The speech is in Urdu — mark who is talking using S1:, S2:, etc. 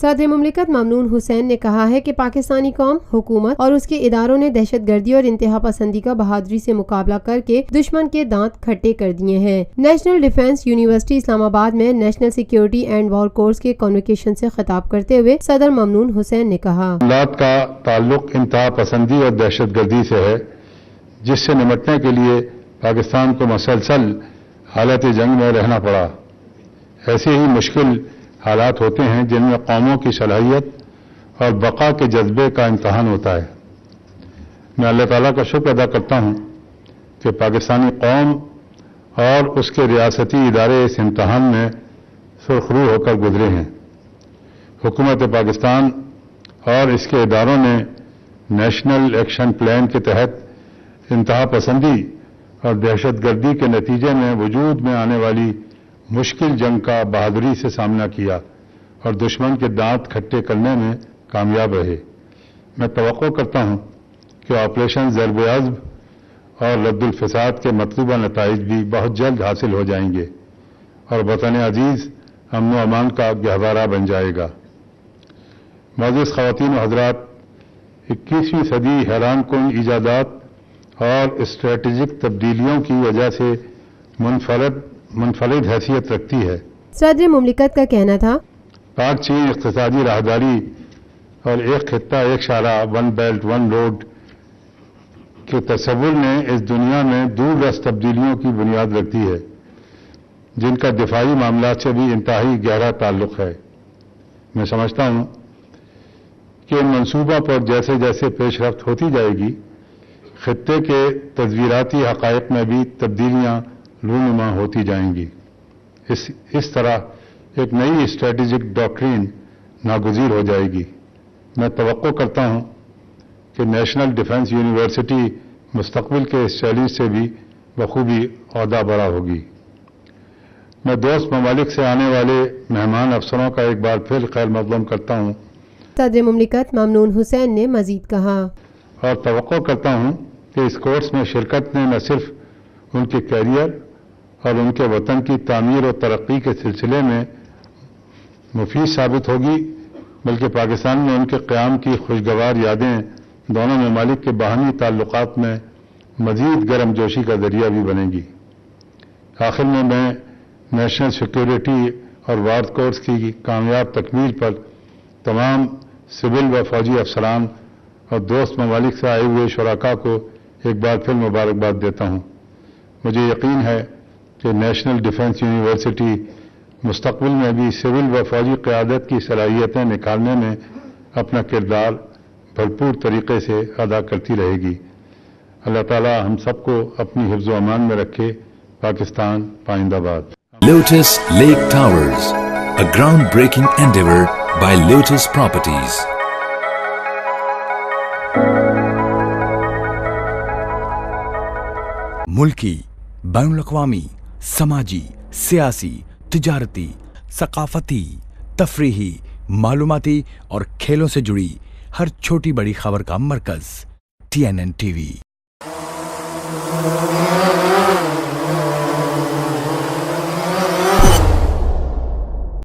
S1: صدر مملکت ممنون حسین نے کہا ہے کہ پاکستانی قوم، حکومت اور اس کے اداروں نے دہشت گردی اور انتہا پسندی کا بہادری سے مقابلہ کر کے دشمن کے دانت کھٹے کر دیے ہیں۔ National defence university Islamabad میں national security and war course کے کنوکیشن سے خطاب کرتے ہوئے صدر ممنون حسین نے کہا،
S2: معاملات کا تعلق انتہا پسندی اور دہشت گردی سے ہے، جس سے نمٹنے کے لیے پاکستان کو مسلسل حالت جنگ میں رہنا پڑا۔ ایسے ہی مشکل حالات ہوتے ہیں جن میں قوموں کی صلاحیت اور بقا کے جذبے کا امتحان ہوتا ہے۔ میں اللہ تعالیٰ کا شکر ادا کرتا ہوں کہ پاکستانی قوم اور اس کے ریاستی ادارے اس امتحان میں سرخرو ہو کر گزرے ہیں۔ حکومت پاکستان اور اس کے اداروں نے نیشنل ایکشن پلان کے تحت انتہا پسندی اور دہشت گردی کے نتیجے میں وجود میں آنے والی مشکل جنگ کا بہادری سے سامنا کیا اور دشمن کے دانت کھٹے کرنے میں کامیاب رہے۔ میں توقع کرتا ہوں کہ آپریشن ضرب عضب اور رد الفساد کے مطلوبہ نتائج بھی بہت جلد حاصل ہو جائیں گے اور وطن عزیز امن و امان کا گہوارہ بن جائے گا۔ معزز خواتین و حضرات، 21ویں صدی حیران کن ایجادات اور اسٹریٹجک تبدیلیوں کی وجہ سے منفرد حیثیت رکھتی ہے۔
S1: صدر مملکت کا کہنا تھا،
S2: پاک چین اقتصادی راہداری اور ایک خطہ ایک شاہراہ، ون بیلٹ ون روڈ کے تصور نے اس دنیا میں دور رس تبدیلیوں کی بنیاد رکھ دی ہے، جن کا دفاعی معاملات سے بھی انتہائی گہرا تعلق ہے۔ میں سمجھتا ہوں کہ ان منصوبوں پر جیسے جیسے پیش رفت ہوتی جائے گی، خطے کے تصویراتی حقائق میں بھی تبدیلیاں رونما ہوتی جائیں گی۔ اس طرح ایک نئی اسٹریٹجک ڈاکٹرین ناگزیر ہو جائے گی۔ میں توقع کرتا ہوں کہ نیشنل ڈیفنس یونیورسٹی مستقبل کے اس چیلنج سے بھی بخوبی عہدہ برا ہوگی۔ میں دوست ممالک سے آنے والے مہمان افسروں کا ایک بار پھر خیر مقدم کرتا ہوں۔
S1: صدر مملکت ممنون حسین نے مزید کہا،
S2: اور توقع کرتا ہوں کہ اس کورس میں شرکت نے نہ صرف ان کے کیریئر اور ان کے وطن کی تعمیر و ترقی کے سلسلے میں مفید ثابت ہوگی، بلکہ پاکستان میں ان کے قیام کی خوشگوار یادیں دونوں ممالک کے باہمی تعلقات میں مزید گرم جوشی کا ذریعہ بھی بنے گی۔ آخر میں نیشنل سیکیورٹی اور وار کورس کی کامیاب تکمیل پر تمام سول و فوجی افسران اور دوست ممالک سے آئے ہوئے شرکاء کو ایک بار پھر مبارکباد دیتا ہوں۔ مجھے یقین ہے کہ نیشنل ڈیفنس یونیورسٹی مستقبل میں بھی سول و فوجی قیادت کی صلاحیتیں نکھارنے میں اپنا کردار بھرپور طریقے سے ادا کرتی رہے گی۔ اللہ تعالی ہم سب کو اپنی حفظ و امان میں رکھے۔ پاکستان پائندہ باد۔
S3: Lotus Lake Towers, a groundbreaking endeavor by Lotus Properties. ملکی، بین الاقوامی، سماجی، سیاسی، تجارتی، ثقافتی، تفریحی، معلوماتی اور کھیلوں سے جڑی ہر چھوٹی بڑی خبر کا مرکز TNN TV۔